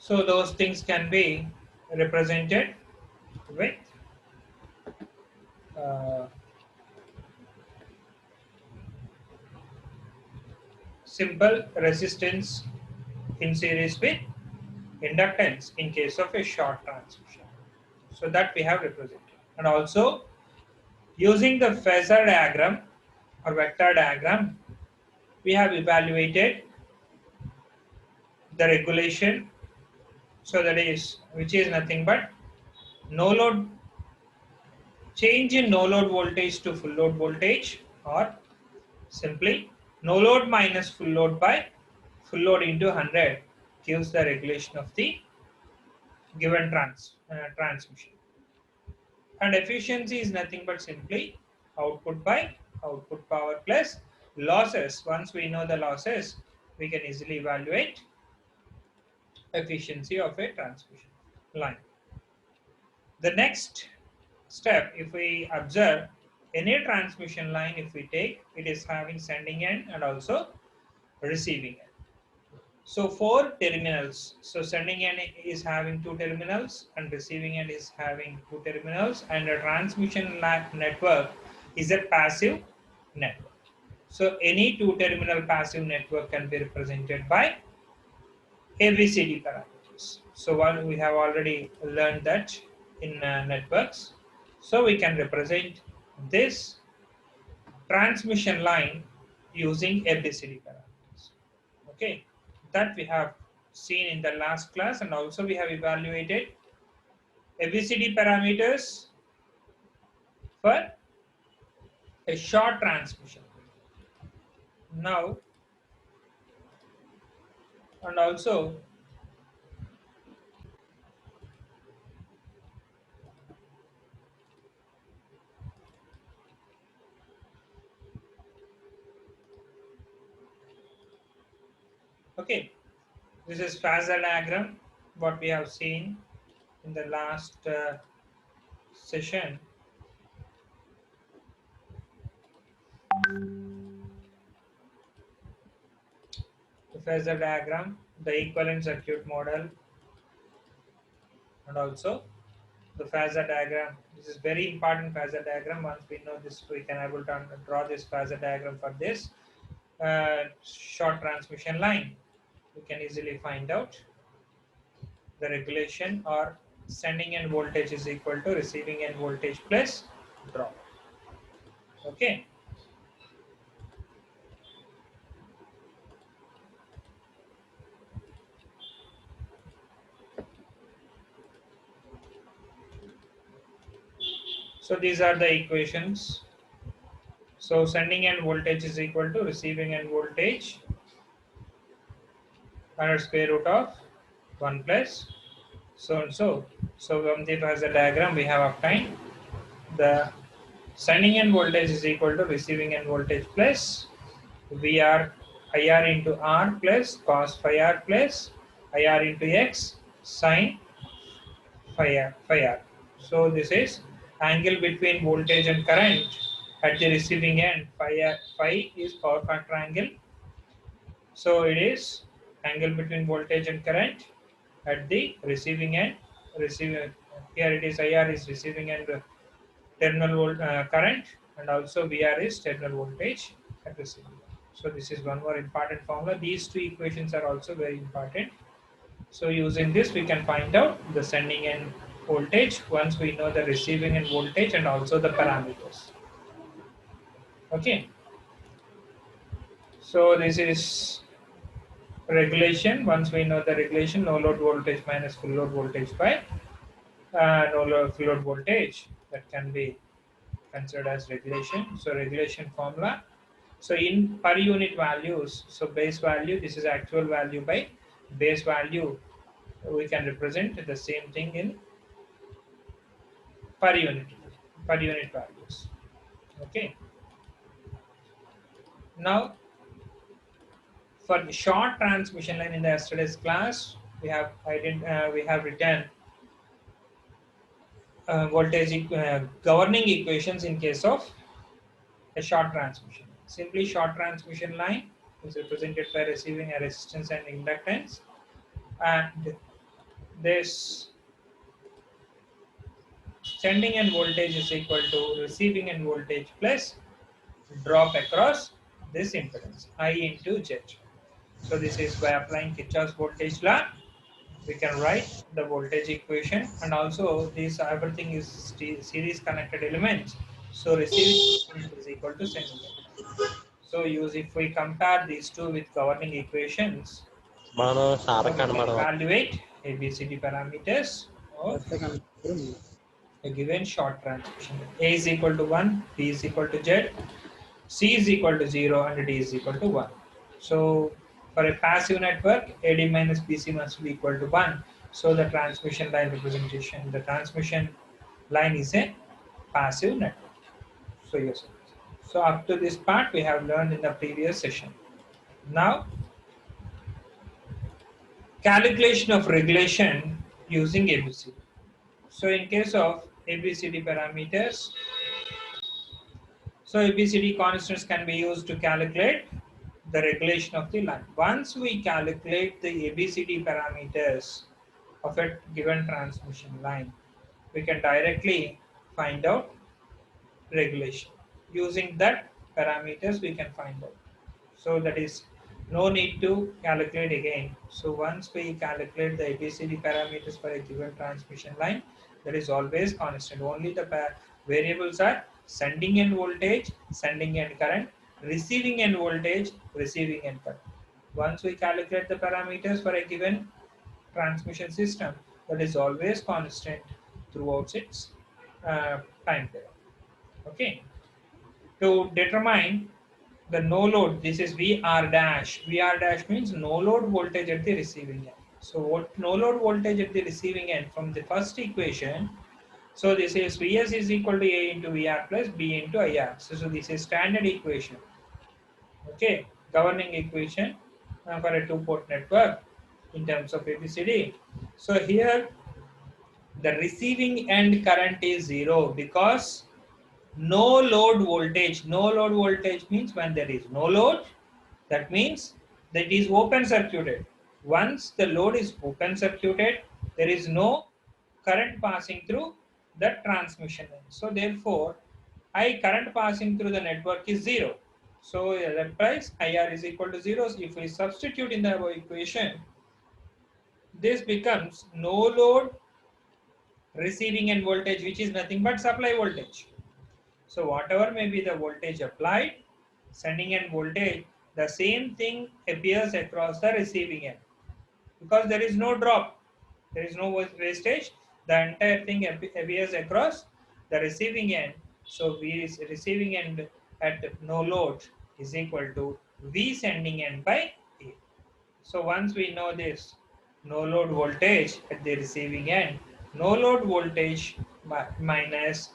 So those things can be represented with uh, simple resistance in series with inductance in case of a short transmission. So that we have represented. And also using the phasor diagram or vector diagram, we have evaluated the regulation. So that is, which is nothing but no load change in no load voltage to full load voltage, or simply no load minus full load by full load into 100 gives the regulation of the given transmission. And efficiency is nothing but simply output by output power plus losses. Once we know the losses, we can easily evaluate efficiency of a transmission line. The next step, if we observe any transmission line, if we take, it is having sending end and also receiving end. So four terminals. So sending end is having two terminals and receiving end is having two terminals, and a transmission network is a passive network. So any two terminal passive network can be represented by ABCD parameters. So one we have already learned that in networks. So we can represent this transmission line using ABCD parameters. Okay, that we have seen in the last class, and also we have evaluated ABCD parameters for a short transmission. Now, and also okay, this is phasor diagram what we have seen in the last session. The phasor diagram, the equivalent circuit model, and also the phasor diagram. This is very important phasor diagram. Once we know this, we can able to draw this phasor diagram for this short transmission line. We can easily find out the regulation, or sending end voltage is equal to receiving end voltage plus drop. Okay. So these are the equations. So sending end voltage is equal to receiving end voltage under square root of 1 plus so and so. So from the phasor diagram we have obtained the sending end voltage is equal to receiving end voltage plus VR IR into R plus cos phi R plus IR into X sin phi R. So this is angle between voltage and current at the receiving end. Phi is power factor angle. So it is angle between voltage and current at the receiving end. Receiving here it is IR is receiving end terminal current, and also VR is terminal voltage at receiving end. So this is one more important formula. These two equations are also very important. So using this we can find out the sending end voltage once we know the receiving end voltage and also the parameters. Okay. So this is regulation. Once we know the regulation, no load voltage minus full load voltage by no load full load voltage, that can be considered as regulation. So regulation formula. So in per unit values, so base value, this is actual value by base value, we can represent the same thing in per unit values. Okay. Now for the short transmission line in the yesterday's class, we have written voltage governing equations in case of a short transmission. Simply short transmission line is represented by receiving a resistance and inductance, and this sending end voltage is equal to receiving end voltage plus drop across this impedance I into Z. So this is by applying Kirchhoff's voltage law. We can write the voltage equation, and also this everything is series connected elements. So receiving current is equal to sending current. So use if we compare these two with governing equations, we can evaluate ABCD parameters of a given short transmission. A is equal to 1, B is equal to Z, C is equal to 0, and D is equal to 1. So for a passive network, AD minus BC must be equal to 1. So the transmission line representation, the transmission line is a passive network. So yes. So up to this part we have learned in the previous session. Now calculation of regulation using ABCD. So in case of ABCD parameters, so ABCD constants can be used to calculate the regulation of the line. Once we calculate the ABCD parameters of a given transmission line, we can directly find out regulation. Using that parameters we can find out. So that is no need to calculate again. So once we calculate the ABCD parameters for a given transmission line, that is always constant. Only the variables are sending end voltage, sending end current, receiving end voltage, receiving end current. Once we calculate the parameters for a given transmission system, that is always constant throughout its time period. Okay. To determine the no load, this is VR dash. VR dash means no load voltage at the receiving end. So what no load voltage at the receiving end from the first equation, so this is Vs is equal to A into VR plus B into IR. So this is standard equation. Okay, governing equation for a two-port network in terms of ABCD. So here the receiving end current is 0 because no load voltage. No load voltage means when there is no load, that means that is open circuited. Once the load is open circuited, there is no current passing through the transmission line. So therefore, I current passing through the network is 0. So that price IR is equal to 0. So if we substitute in the above equation, this becomes no load receiving end voltage, which is nothing but supply voltage. So whatever may be the voltage applied, sending end voltage, the same thing appears across the receiving end. Because there is no drop, there is no wastage, the entire thing appears across the receiving end. So V is receiving end at no load is equal to V sending end by A. So once we know this, no load voltage at the receiving end, no load voltage minus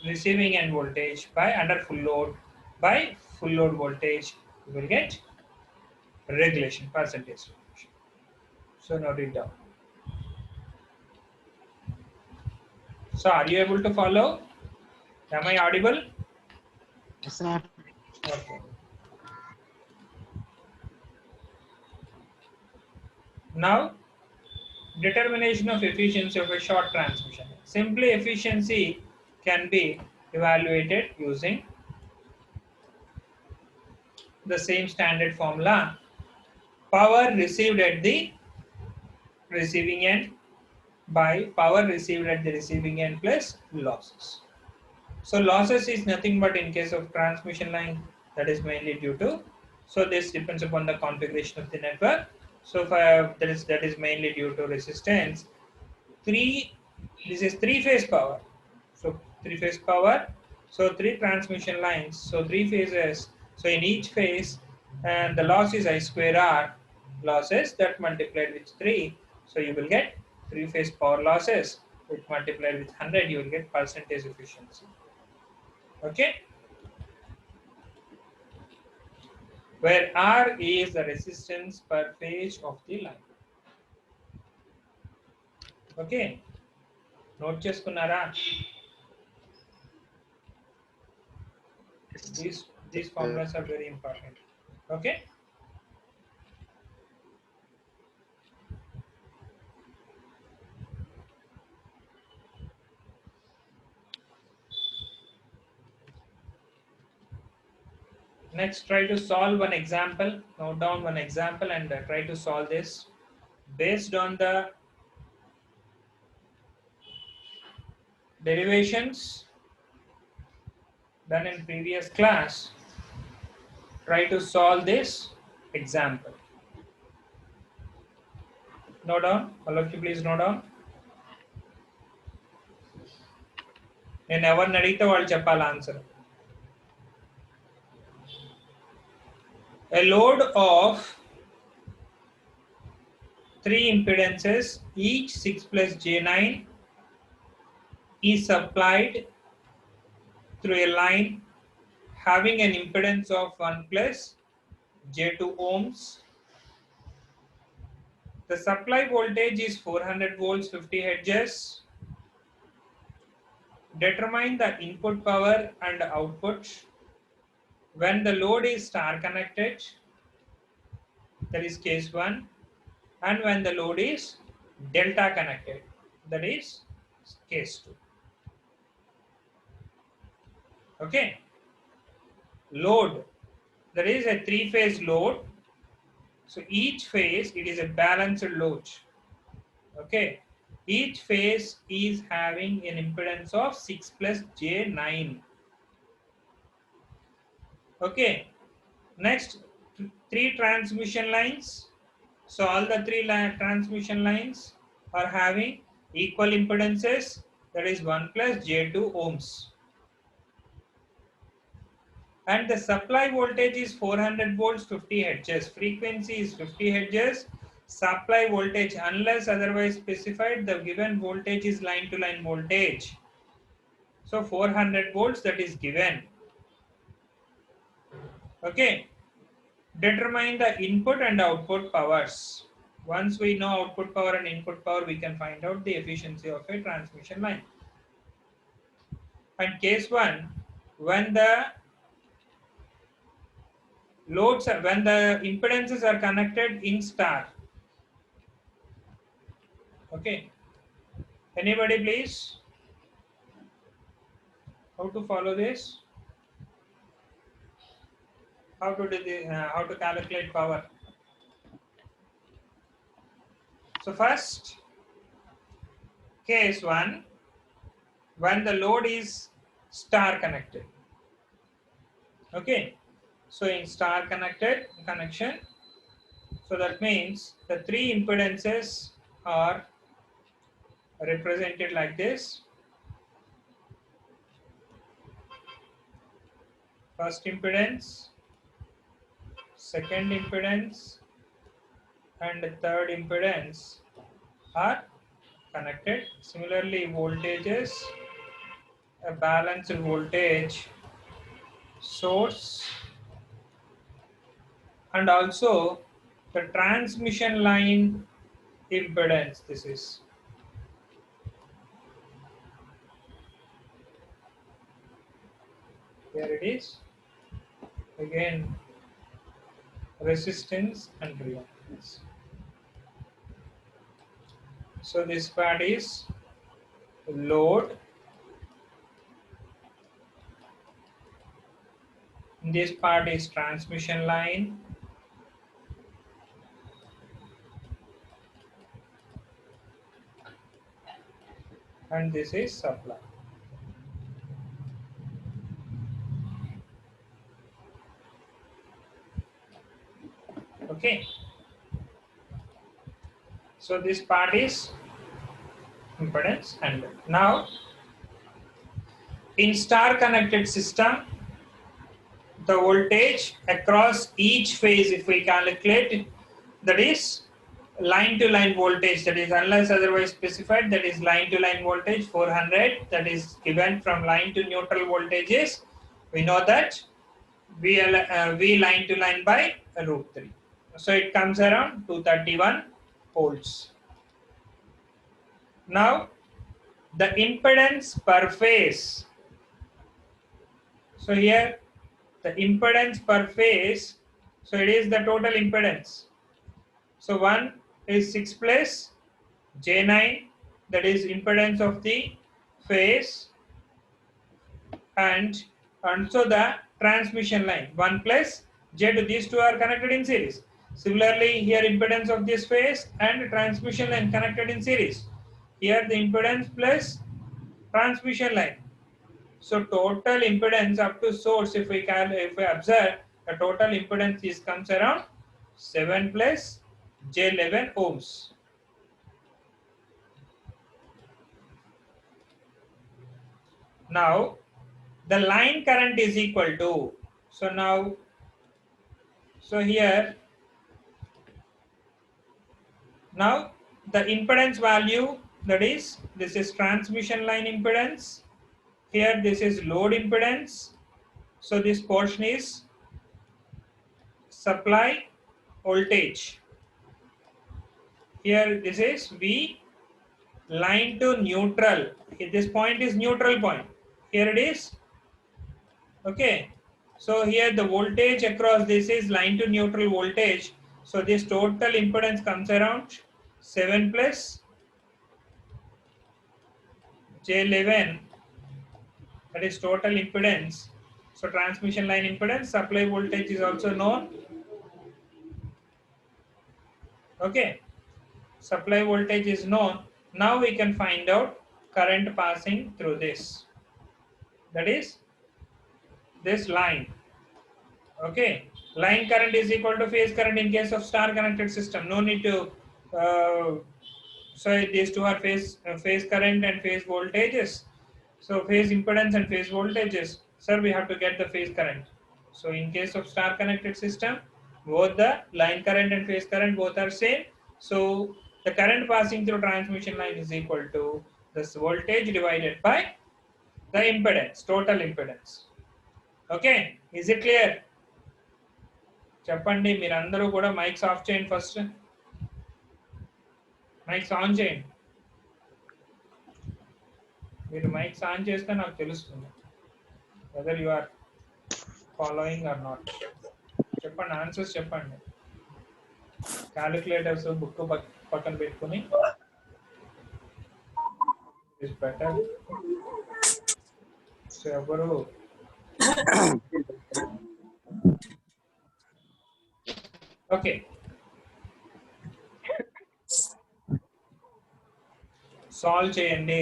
receiving end voltage by under full load by full load voltage, you will get regulation percentage. So note it down. So are you able to follow? Am I audible? Yes, sir. Okay. Now determination of efficiency of a short transmission. Simply efficiency can be evaluated using the same standard formula. Power received at the receiving end by power received at the receiving end plus losses. So losses is nothing but in case of transmission line, that is mainly due to, so this depends upon the configuration of the network. So for that is mainly due to resistance. This is three-phase power. So three-phase power. So three transmission lines. So three phases. So in each phase, and the loss is I square R losses that multiplied with 3. So you will get three-phase power losses. With multiplied with 100, you will get percentage efficiency. Okay. Where R is the resistance per phase of the line. Okay. Note చేసుకున్నారా? These formulas are very important. Okay. Next, try to solve one example. Note down one example and try to solve this based on the derivations done in previous class. Try to solve this example. Note down. All of you please note down. నేను ఎవరిని అడిగితే వాళ్ళు చెప్పాలి answer. A load of 3 impedances, each 6 plus J9, is supplied through a line having an impedance of 1 plus J2 ohms. The supply voltage is 400 volts 50 hertz. Determine the input power and output when the load is star connected, that is case 1, and when the load is delta connected, that is case 2. Okay. Load, that is a 3-phase load. So each phase, it is a balanced load. Okay. Each phase is having an impedance of 6 plus J9. Okay. Next, 3 transmission lines. So all the 3 transmission lines are having equal impedances, that is 1 plus J2 ohms. And the supply voltage is 400 volts 50 hertz. Frequency is 50 hertz. Supply voltage, unless otherwise specified, the given voltage is line to line voltage. So 400 volts, that is given. Okay. Determine the input and output powers. Once we know output power and input power, we can find out the efficiency of a transmission line. And case 1, when the loads are, when the impedances are connected in star. Okay. Anybody please? How to follow this? How to do the, how to calculate power? So first, case 1, when the load is star connected. Okay. So in star connected connection, so that means the 3 impedances are represented like this. First impedance, second impedance, and third impedance are connected. Similarly, voltages, a balanced voltage source, and also the transmission line impedance. This is here it is. Again, resistance and reactance. So this part is load. This part is transmission line. And this is supply. Okay. So this part is impedance. And now in star connected system, the voltage across each phase, if we calculate, that is line to line voltage, that is unless otherwise specified, that is line to line voltage 400, that is given from line to neutral voltages. We know that V line to line by √3. So it comes around 231 volts. Now the impedance per phase. So here the impedance per phase, so it is the total impedance. So 1 is 6 plus J9, that is impedance of the phase, and and so the transmission line 1 plus Z, these two are connected in series. Similarly, here impedance of this phase and transmission line connected in series. Here the impedance plus transmission line. So total impedance up to source, if we observe, the total impedance is comes around 7 plus J11 ohms. Now the line current is equal to, so here now the impedance value, that is, this is transmission line impedance, here this is load impedance, so this portion is supply voltage, here this is V line to neutral, this point is neutral point, here it is, okay. So here the voltage across this is line to neutral voltage, so this total impedance comes around 7 plus J11, that is total impedance. So transmission line impedance, supply voltage is also known, okay. Supply voltage is known. Now we can find out current passing through this, that is this line, okay. Line current is equal to phase current in case of star connected system. No need to so these two are phase current and phase voltages. So phase impedance and phase voltages. Sir, we have to get the phase current. So in case of star connected system, both the line current and phase current both are same. So the current passing through transmission line is equal to this voltage divided by the impedance, total impedance. Okay, is it clear? చెప్పండి మీరందరూ కూడా mics of చేయండి, first mics on చేయండి. మీరు mics on చేస్తే నాకు తెలుస్తుంది whether you are following or not. చెప్పండి, ఆన్సర్స్ చెప్పండి. క్యాలిక్యులేటర్స్ బుక్ పక్కన పెట్టుకుని ఇస్ బెటర్. సో ఎవరు ఓకే, సాల్వ్ చేయండి.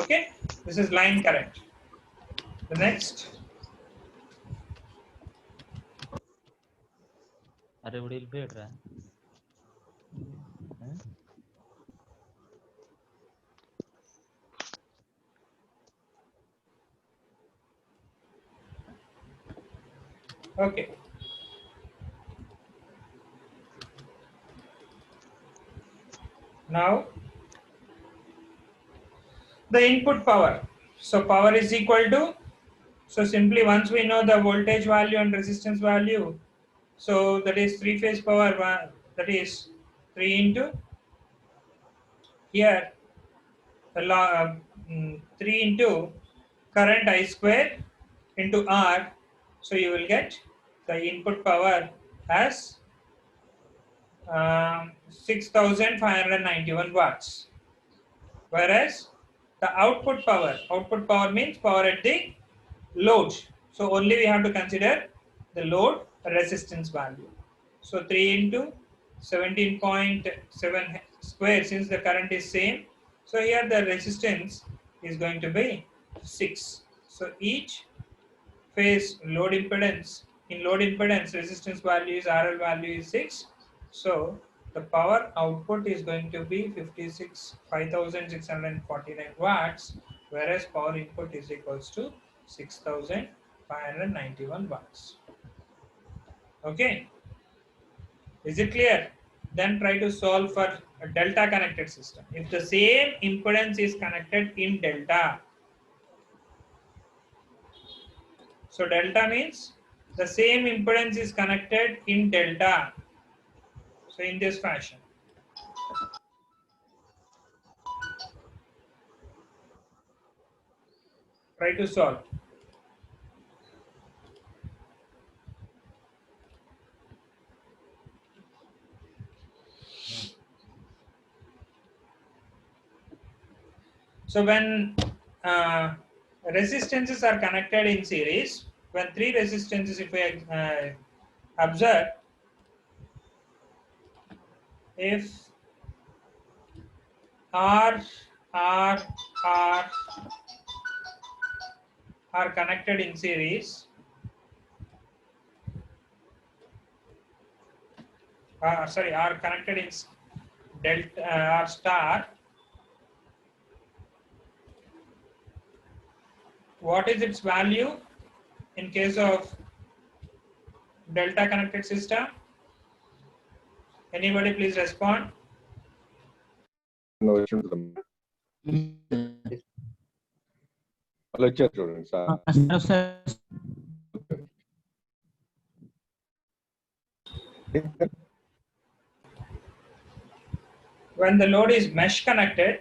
Okay, this is line current. The next, అరే ఇప్పుడు వెళ్ళిపోయాడురా. okay, now the input power. So power is equal to, so simply once we know the voltage value and resistance value, so that is three phase power, that is 3 into here 3 into current I square into R. So you will get the input power as 6591 watts, whereas the output power means power at the load. So only we have to consider the load resistance value. So 3 into 17.7 square, since the current is same, so here the resistance is going to be 6. So each phase load impedance, in load impedance resistance value is RL value is 6. So the power output is going to be 56,649 watts, whereas power input is equals to 6,591 watts. Okay, is it clear? Then try to solve for a delta connected system. If the same impedance is connected in delta, so delta means the same impedance is connected in delta. So in this fashion, try to solve. So when resistances are connected in series. When three resistances, if we observe, if R, R, R are connected in series, are connected in delta R star, what is its value in case of delta connected system? Anybody please respond. Hello వచ్చారు చూడండి sir. When the load is mesh connected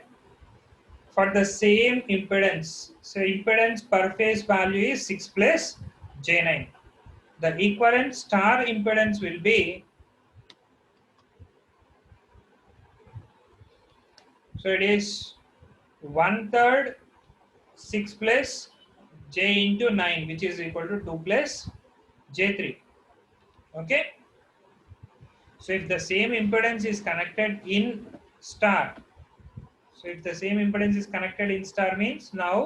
for the same impedance, so impedance per phase value is 6 plus J9. The equivalent star impedance will be, so it is 1/3 6 plus J into 9, which is equal to 2 plus J3. Okay. So if the same impedance is connected in star, so if the same impedance is connected in star means now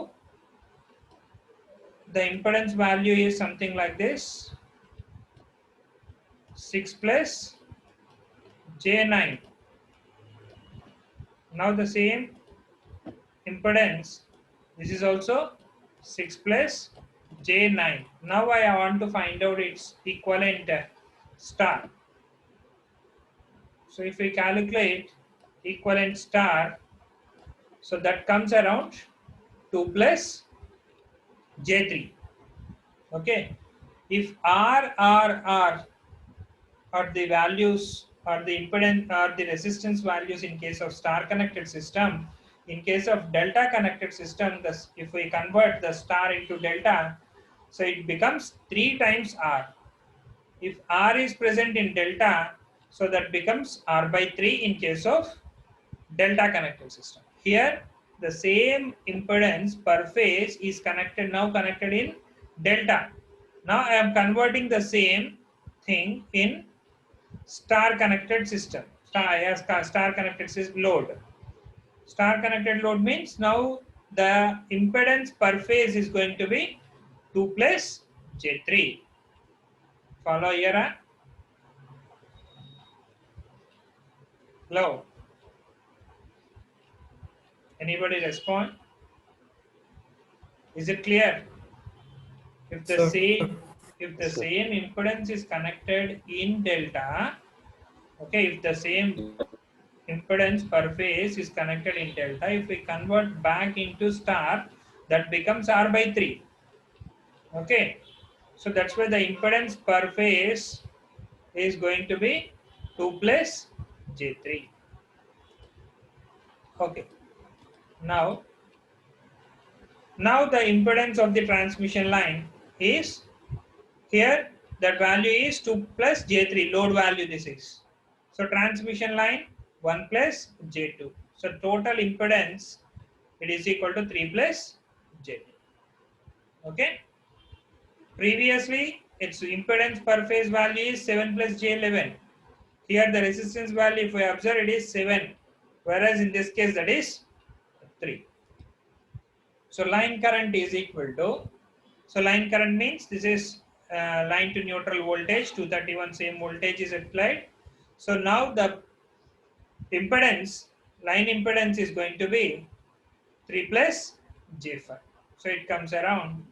the impedance value is something like this, 6 plus J9. Now the same impedance, this is also 6 plus J9. Now I want to find out its equivalent star. So if we calculate equivalent star, so that comes around 2 plus J3. Okay. If R are the values or the impedance or the resistance values in case of star connected system, in case of delta connected system, if we convert the star into delta, so it becomes 3 times R. If R is present in delta, so that becomes R by 3 in case of delta connected system. Here the same impedance per phase is connected in delta. Now I am converting the same thing in star connected system. Star connected load. Star connected load means now the impedance per phase is going to be 2 plus J3. Follow here? Hello? Anybody respond? Is it clear? If the same impedance is connected in delta, okay, if the same impedance per phase is connected in delta, if we convert back into star, that becomes R by 3. Okay, so that's why the impedance per phase is going to be 2 plus J3. Okay, now the impedance of the transmission line is here, that value is 2 plus J3, load value this is. So transmission line 1 plus J2. So total impedance, it is equal to 3 plus J2. Okay. Previously, its impedance per phase value is 7 plus J11. Here the resistance value, if we observe, it is 7. Whereas in this case, that is 3. So line current is equal to, so line current means this is line to neutral voltage, 231 same voltage is applied. So now the impedance, line impedance is going to be 3 plus J5. So it comes around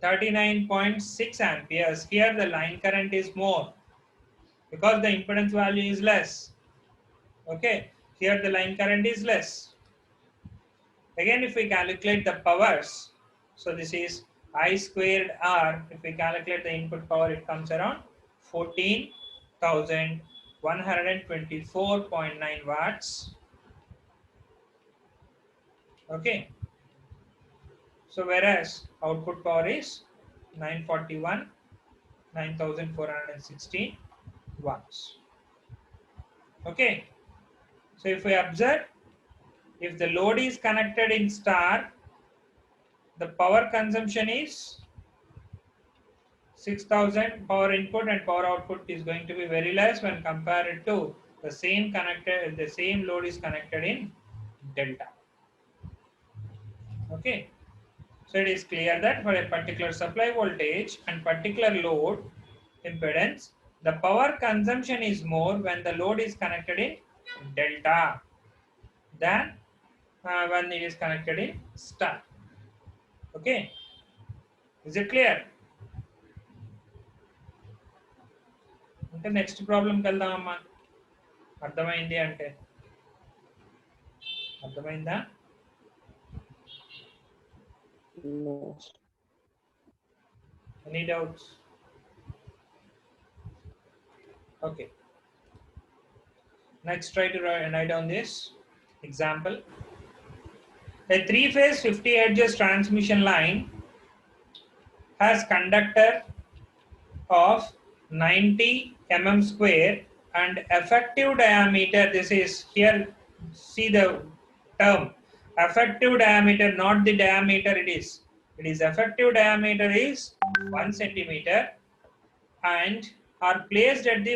39.6 amperes. Here the line current is more because the impedance value is less. Okay, here the line current is less. Again, if we calculate the powers, so this is I squared R. If we calculate the input power, it comes around 14,124.9 watts. Okay. So whereas output power is 916 watts. Okay. So if we observe, if the load is connected in star, the power consumption is 6000 power input and power output is going to be very less when compared to the same connected, the same load is connected in delta. Okay, so it is clear that for a particular supply voltage and particular load impedance, the power consumption is more when the load is connected in delta than when it is connected in star. Okay, is it clear? అంటే next ప్రాబ్లంకి వెళ్దామమ్మా. అర్థమైంది అంటే అర్థమైందా? No. Any doubts? Okay. Next, try to write down this example. A three-phase 50 Hz transmission line has conductor of 90 mm square and effective diameter. This is here. See the term effective diameter, not the diameter. It is effective diameter is 1 centimeter and are placed at the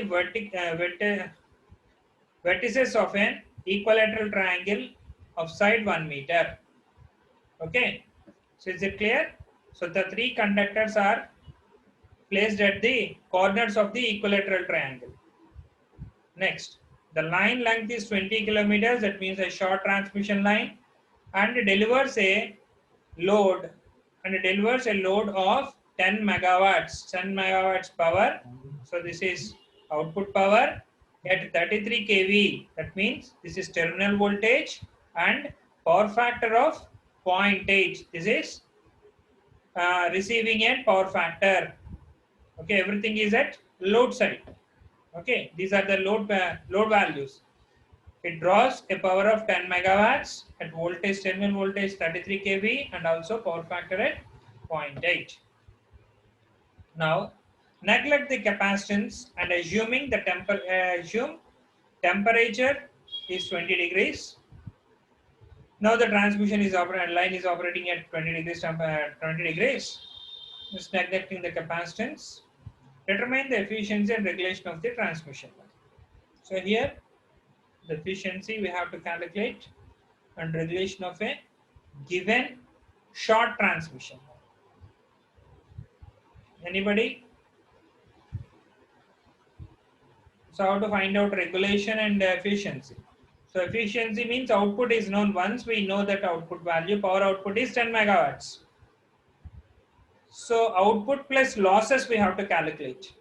vertices of an equilateral triangle of side 1 meter. Okay, so is it clear? So the three conductors are placed at the corners of the equilateral triangle. Next, the line length is 20 kilometers, that means a short transmission line, and delivers a load of 10 megawatts power. So this is output power at 33 kV. That means this is terminal voltage and power factor of 0.8. This is receiving end power factor. Okay, everything is at load side. Okay, these are the load values. It draws a power of 10 megawatts at voltage, terminal voltage 33 kV and also power factor at 0.8. Now, neglect the capacitance and assuming the temperature is 20 degrees. Now the transmission line is operating at 20 degrees. 20 degrees. Just neglecting the capacitance. Determine the efficiency and regulation of the transmission line. So here, the efficiency we have to calculate and regulation of a given short transmission. Anybody? So how to find out regulation and efficiency? So efficiency means output is known. Once we know that output value, power output is 10 megawatts. So output plus losses we have to calculate.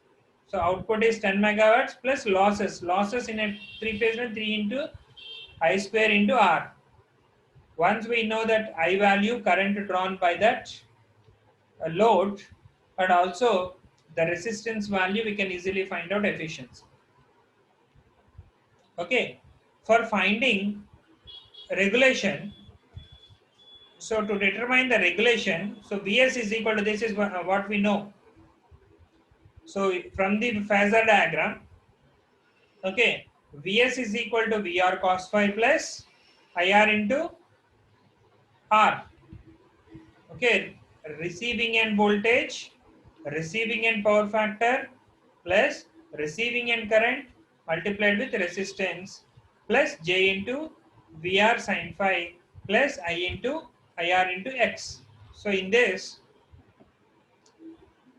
So output is 10 megawatts plus losses. Losses in a three-phase line 3 into I square into R. Once we know that I value, current drawn by that load, and also the resistance value, we can easily find out efficiency. Okay, for finding regulation, so to determine the regulation, so Vs is equal to, this is what we know. So from the phasor diagram, okay, Vs is equal to Vr cos phi plus IR into R. Okay, receiving end voltage, receiving end power factor plus receiving end current multiplied with resistance plus J into Vr sin phi plus I into IR into X. So in this,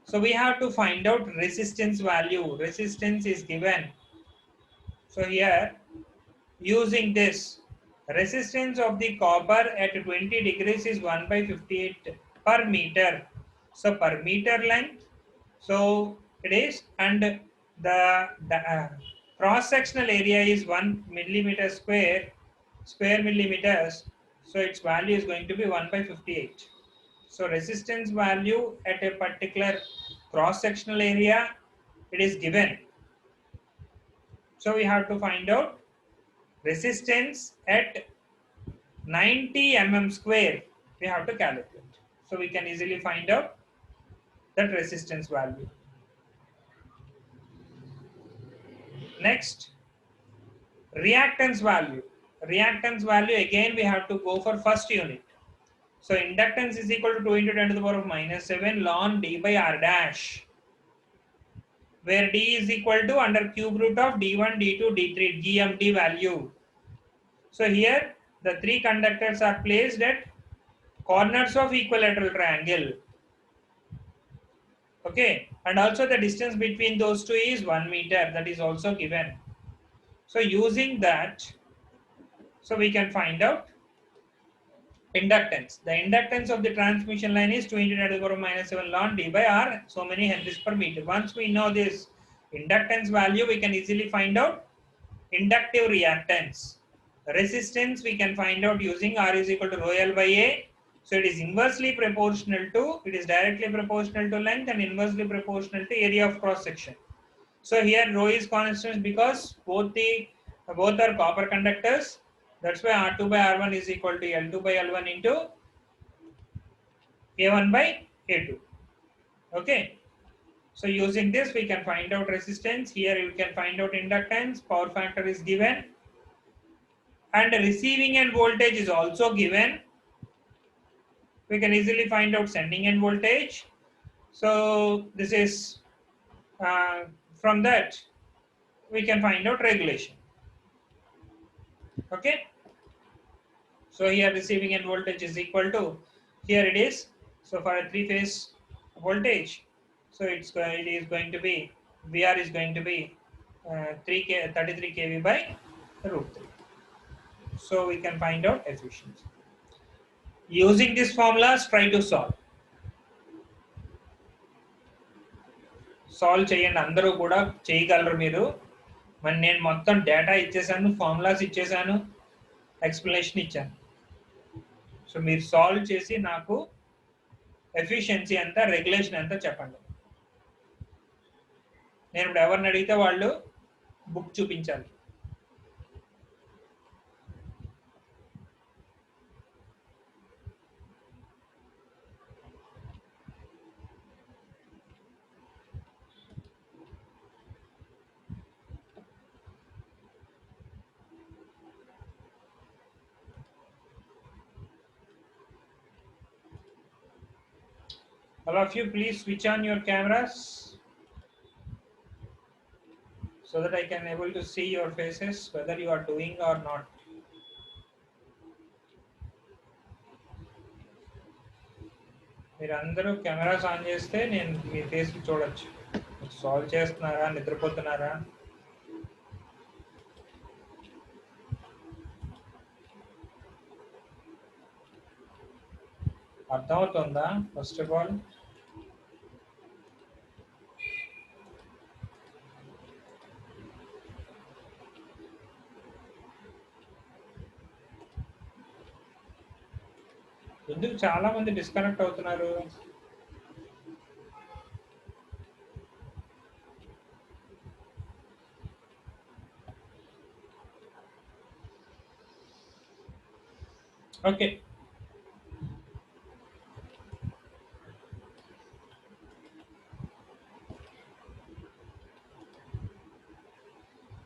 so we have to find out resistance value. Resistance is given. So here, using this, resistance of the copper at 20 degrees is 1 by 58 per meter. So per meter length, so it is, and the cross-sectional area is 1 millimeter square millimeters. So its value is going to be 1 by 58. So resistance value at a particular cross-sectional area, it is given. So we have to find out resistance at 90 mm square. We have to calculate. So we can easily find out that resistance value. Next, reactance value. Reactance value, again we have to go for first unit. So inductance is equal to 2 into 10 to the power of minus 7 ln d by r dash, where d is equal to under cube root of d1, d2, d3, GMD value. So here the three conductors are placed at corners of equilateral triangle. Okay, and also the distance between those two is 1 meter, that is also given. So using that, so we can find out inductance. The inductance of the transmission line is 2 into 10 to the power of minus 7 ln d by r, so many henries per meter. Once we know this inductance value, we can easily find out inductive reactance. Resistance we can find out using R is equal to rho L by A. So it is inversely proportional to, it is directly proportional to length and inversely proportional to area of cross section. So here rho is constant because both are copper conductors. That's why R2 by R1 is equal to L2 by L1 into A1 by A2. Okay. So using this we can find out resistance. Here you can find out inductance. Power factor is given. And receiving end voltage is also given. We can easily find out sending end voltage. So this is from that we can find out regulation. Okay. So here receiving end voltage is equal to, here it is. So for a three-phase voltage, so it is going to be, VR is going to be 33 kV by root 3. So we can find out efficiency. Using these formulas, try to solve. Solve చేయండి, అందరూ కూడా చేయగలరు మీరు. మరి నేను మొత్తం data ఇచ్చేసాను, formulas ఇచ్చేసాను, ఎక్స్ప్లెనేషన్ ఇచ్చాను. సో మీరు సాల్వ్ చేసి నాకు ఎఫిషియన్సీ ఎంత, రెగ్యులేషన్ ఎంత చెప్పండి. నేను ఇప్పుడు ఎవరిని అడిగితే వాళ్ళు బుక్ చూపించాలి. All of you, please switch on your cameras so that I can able to see your faces, whether you are doing or not. మీరు అందరూ కెమెరాస్ ఆన్ చేస్తే నేను మీ ఫేస్ చూడొచ్చు. సాల్వ్ చేస్తున్నారా, నిద్రపోతున్నారా? అర్థమవుతుందా? ఫస్ట్ ఆఫ్ ఆల్ ఎందుకు చాలా మంది డిస్కనెక్ట్ అవుతున్నారు? Okay,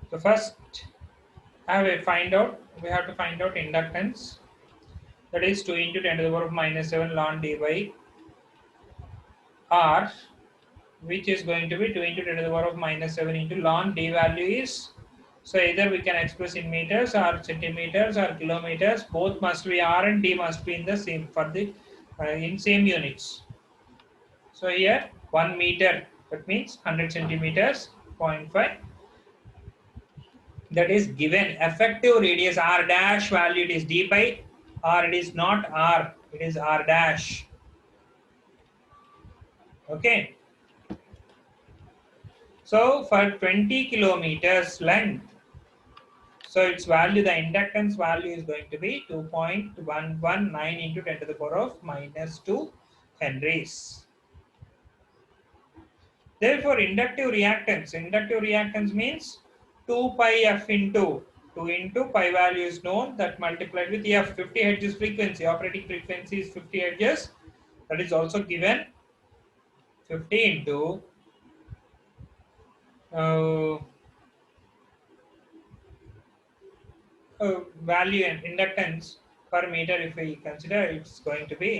so first we have to find out inductance, that is 2 into 10 to the power of minus 7 ln d by r, which is going to be 2 into 10 to the power of minus 7 into ln d value is, so either we can express in meters or centimeters or kilometers, both must be r and d must be in the same, for the in same units. So here 1 meter, that means 100 centimeters, 0.5, that is given. Effective radius r dash value, it is d by r, it is not r, it is r dash. Okay, so for 20 kilometers length, so its value, the inductance value is going to be 2.119 into 10 to the power of minus 2 henries. Therefore inductive reactance means 2 pi f into 2 into pi value is known, that multiplied with f, 50 hertz frequency, operating frequency is 50 hertz, that is also given. 50 into value and inductance per meter. If we consider, it's going to be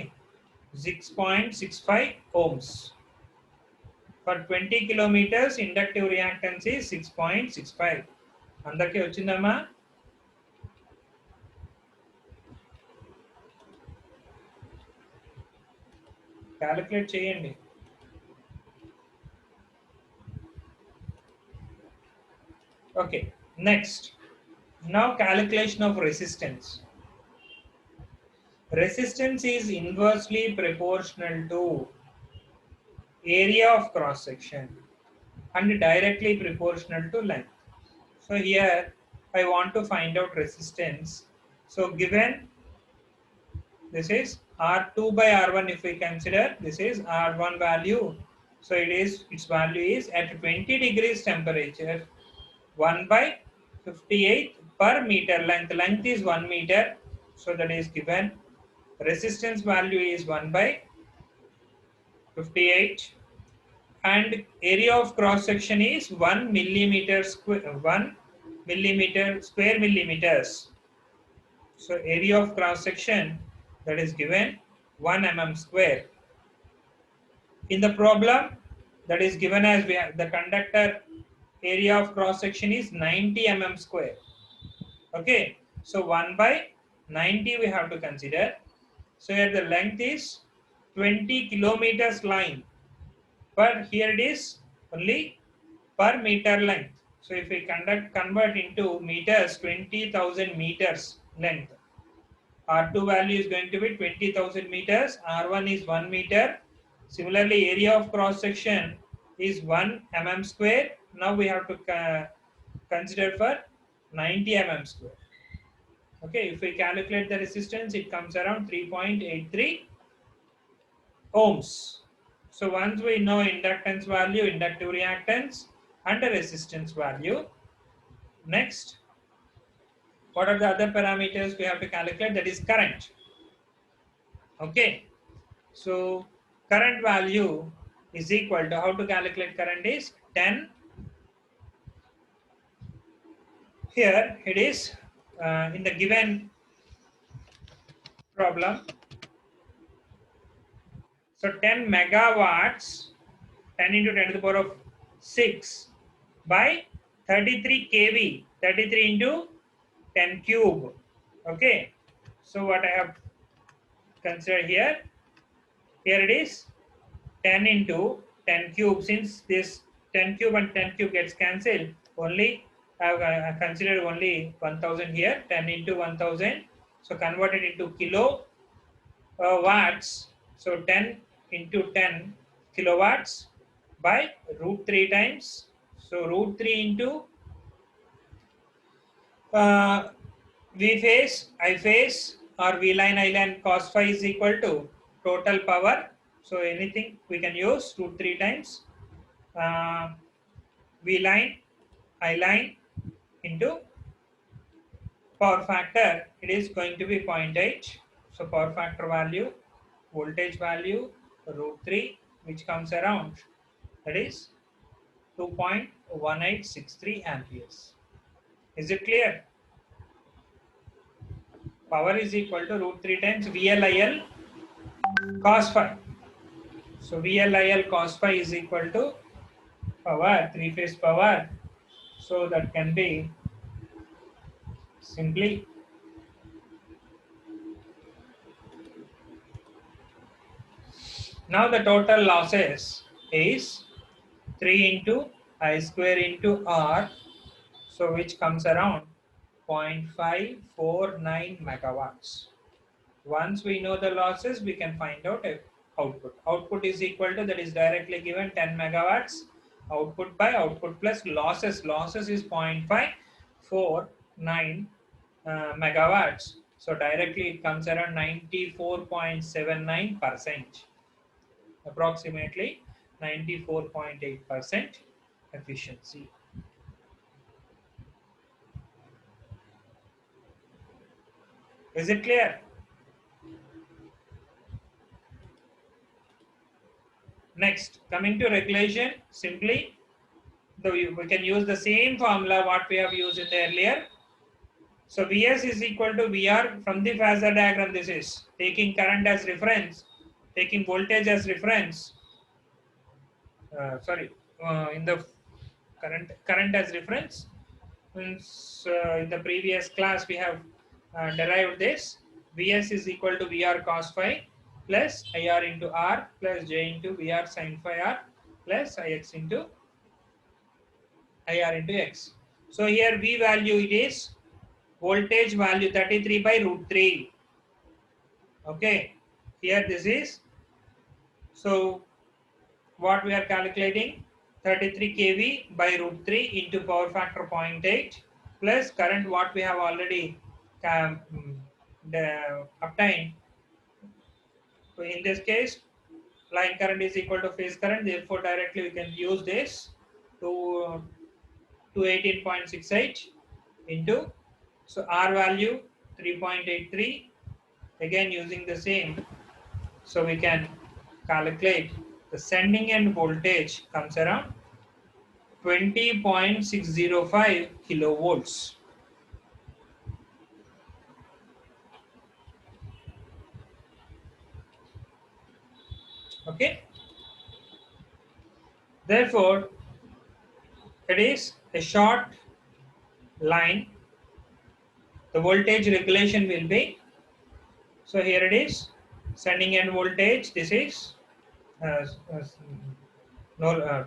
6.65 ohms. For 20 kilometers, inductive reactance is 6.65. అందరికీ వచ్చిందమ్మా? Calculate చేయండి. Okay, next. Now calculation of resistance. Resistance is inversely proportional to area of cross section and directly proportional to length. So here I want to find out resistance. So given this is R2 by R1, if we consider this is R1 value, so its value is at 20 degrees temperature 1 by 58 per meter length. Length is 1 meter, so that is given. Resistance value is 1 by 58 and area of cross section is 1 millimeter square, 1 millimeter square millimeters. So area of cross section, that is given 1 mm square. In the problem, that is given as we have the conductor area of cross section is 90 mm square. Okay, so 1 by 90 we have to consider. So here the length is 20 kilometers line, but here it is only per meter length. So if we convert into meters, 20,000 meters length. R2 value is going to be 20,000 meters. R1 is 1 meter. Similarly, area of cross section is 1 mm square. Now we have to consider for 90 mm square. Okay, if we calculate the resistance, it comes around 3.83 ohms. So once we know inductance value, inductive reactance, and the resistance value, next, what are the other parameters we have to calculate? That is current. Okay, so current value is equal to, how to calculate current is 10. Here it is in the given problem. So 10 megawatts, 10 into 10 to the power of 6 by 33 kV, 33 into 10 cube. Okay, so what I have considered here it is 10 into 10 cube. Since this 10 cube and 10 cube gets cancelled, only I have considered only 1000 here. 10 into 1000, so converted into kilo watts. So 10 into 10 kilowatts by root 3 times. So root 3 into V phase, I phase, or V line, I line cos phi is equal to total power. So anything we can use root 3 times V line, I line into power factor. It is going to be 0.8. So power factor value, voltage value, root 3, which comes around, that is 2.1863 amperes. Is it clear? Power is equal to root 3 times VLIL cos phi. So VLIL cos phi is equal to power, 3-phase power. So that can be simply now the total losses is 3 into I square into R, so which comes around 0.549 megawatts. Once we know the losses, we can find out output. Output is equal to, that is directly given, 10 megawatts output by output plus losses. Losses is 0.549 megawatts. So directly it comes around 94.79%. Approximately 94.8% efficiency. Is it clear? Next, coming to regulation, simply we can use the same formula what we have used in the earlier. So Vs is equal to Vr from the phasor diagram. This is taking current as reference, taking voltage as reference. Sorry, in the current as reference. Means, in the previous class we have derived this. Vs is equal to Vr cos phi plus Ir into R plus J into Vr sin phi R plus Ix into IR into X. So here V value it is voltage value 33 by root 3. Okay. Here this is. So what we are calculating 33 kV by root 3 into power factor 0.8 plus current what we have already um, obtained. So in this case line current is equal to phase current, therefore directly we can use this to 18.68 into, so R value 3.83, again using the same, so we can calculate the sending end voltage comes around 20.605 kilovolts. Okay, therefore it is a short line. The voltage regulation will be, so here it is sending end voltage, this is uh, uh, no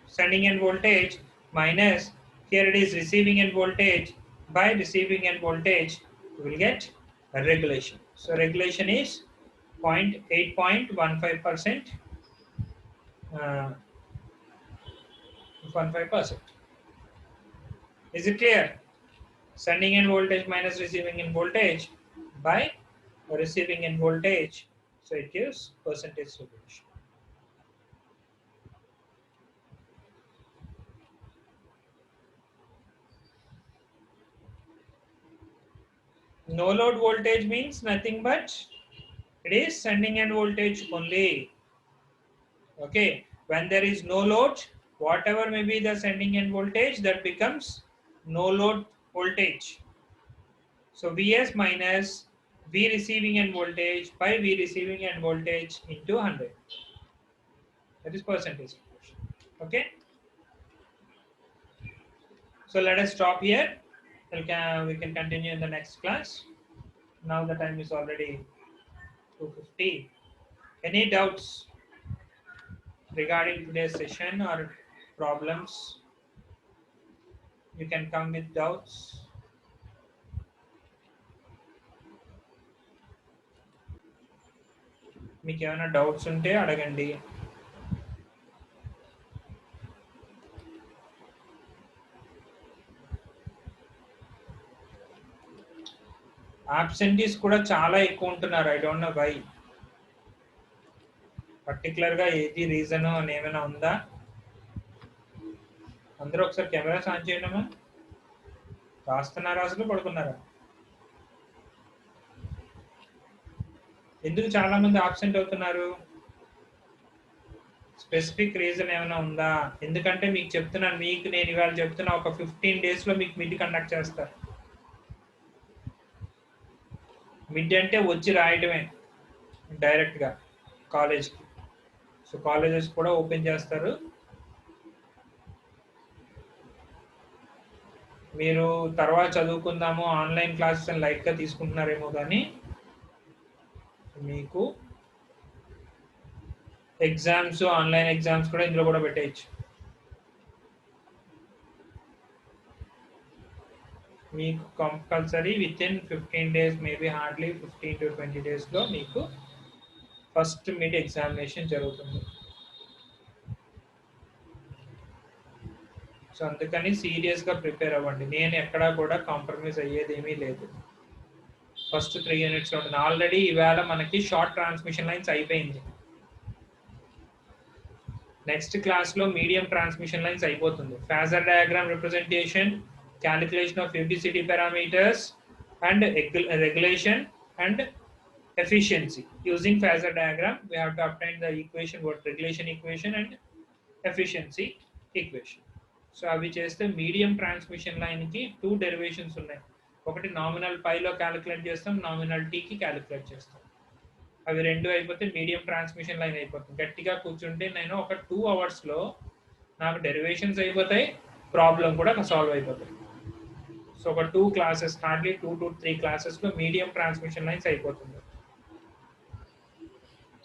sending end voltage minus, here it is receiving end voltage, by receiving end voltage we will get a regulation. So regulation is 8.15%, 15%. Is it clear? Sending end voltage minus receiving end voltage by receiving end voltage, so it gives percentage regulation. No load voltage means nothing but it is sending end voltage only. Okay, when there is no load, whatever may be the sending end voltage, that becomes no load voltage. So Vs minus V receiving end voltage by V receiving end voltage into 100. That is percentage. Okay. So let us stop here. We can continue in the next class. Now the time is already 2:50. Any doubts regarding today's session or problems? You can come with doubts. మీకు ఏమైనా doubts ఉంటే అడగండి. Absentees కూడా చాలా ఎక్కువ ఉంటున్నారు. I don't know why. పర్టికులర్గా ఏది రీజన్ అని ఏమైనా ఉందా? అందరూ ఒకసారి కెమెరాస్ ఆన్ చేయడమా? రాస్తున్నారా అసలు పడుకున్నారా? ఎందుకు చాలా మంది ఆబ్సెంట్ అవుతున్నారు? స్పెసిఫిక్ రీజన్ ఏమైనా ఉందా? ఎందుకంటే మీకు చెప్తున్నాను, మీకు నేను ఇవాళ చెప్తున్నా, ఒక 15 డేస్లో మీకు మిడ్ కండక్ట్ చేస్తారు. మిడ్ అంటే వచ్చి రాయటమే డైరెక్ట్గా కాలేజ్కి. సో కాలేజెస్ కూడా ఓపెన్ చేస్తారు. మీరు తర్వాత చదువుకుందాము ఆన్లైన్ క్లాసెస్ అని లైట్గా తీసుకుంటున్నారేమో, కానీ మీకు ఎగ్జామ్స్, ఆన్లైన్ ఎగ్జామ్స్ కూడా ఇందులో కూడా పెట్టేయచ్చు. మీకు compulsory with in 15 days, maybe hardly 15 to 20 డేస్లో మీకు ఫస్ట్ మిడ్ ఎగ్జామినేషన్ జరుగుతుంది. సో అందుకని సీరియస్గా ప్రిపేర్ అవ్వండి. నేను ఎక్కడా కూడా కాంప్రమైజ్ అయ్యేది ఏమీ లేదు. ఫస్ట్ 3 యూనిట్స్ ఉంటుంది. ఆల్రెడీ ఈవేళ మనకి షార్ట్ ట్రాన్స్మిషన్ లైన్స్ అయిపోయింది. నెక్స్ట్ క్లాస్లో మీడియం ట్రాన్స్మిషన్ లైన్స్ అయిపోతుంది. Phasor diagram representation, calculation of ABCD parameters and regulation and efficiency. Using phasor diagram, we have to obtain the equation, what regulation equation and efficiency equation. So అవి చేస్తే medium transmission లైన్కి 2 derivations ఉన్నాయి. ఒకటి nominal పైలో calculate చేస్తాం, nominal టీకి calculate చేస్తాం. అవి 2 అయిపోతే మీడియం ట్రాన్స్మిషన్ లైన్ అయిపోతుంది. గట్టిగా కూర్చుంటే నేను ఒక 2 అవర్స్లో నాకు డెరివేషన్స్ అయిపోతాయి, ప్రాబ్లం కూడా సాల్వ్ అయిపోతాయి. సో ఒక 2 క్లాసెస్, హార్డ్లీ 2 to 3 క్లాసెస్లో మీడియం ట్రాన్స్మిషన్ లైన్స్ అయిపోతుంది.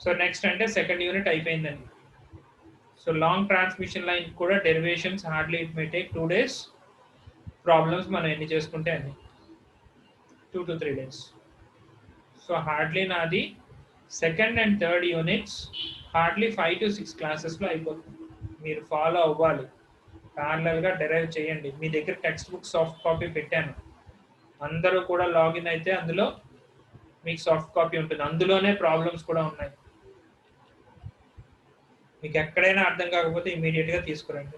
సో నెక్స్ట్ అంటే సెకండ్ యూనిట్ అయిపోయిందండి. సో లాంగ్ ట్రాన్స్మిషన్ లైన్ కూడా derivations hardly it may take 2 days. Problems మనం ఎన్ని చేసుకుంటే అన్ని 2 to 3 days. సో హార్డ్లీ నాది second and third units hardly 5 to 6 క్లాసెస్లో అయిపోతుంది. మీరు ఫాలో అవ్వాలి, ప్యారలల్గా డెరైవ్ చేయండి. మీ దగ్గర టెక్స్ట్ బుక్ సాఫ్ట్ కాపీ పెట్టాను, అందరూ కూడా లాగిన్ అయితే అందులో మీకు సాఫ్ట్ కాపీ ఉంటుంది, అందులోనే ప్రాబ్లమ్స్ కూడా ఉన్నాయి. మీకు ఎక్కడైనా అర్థం కాకపోతే ఇమీడియట్గా తీసుకురండి.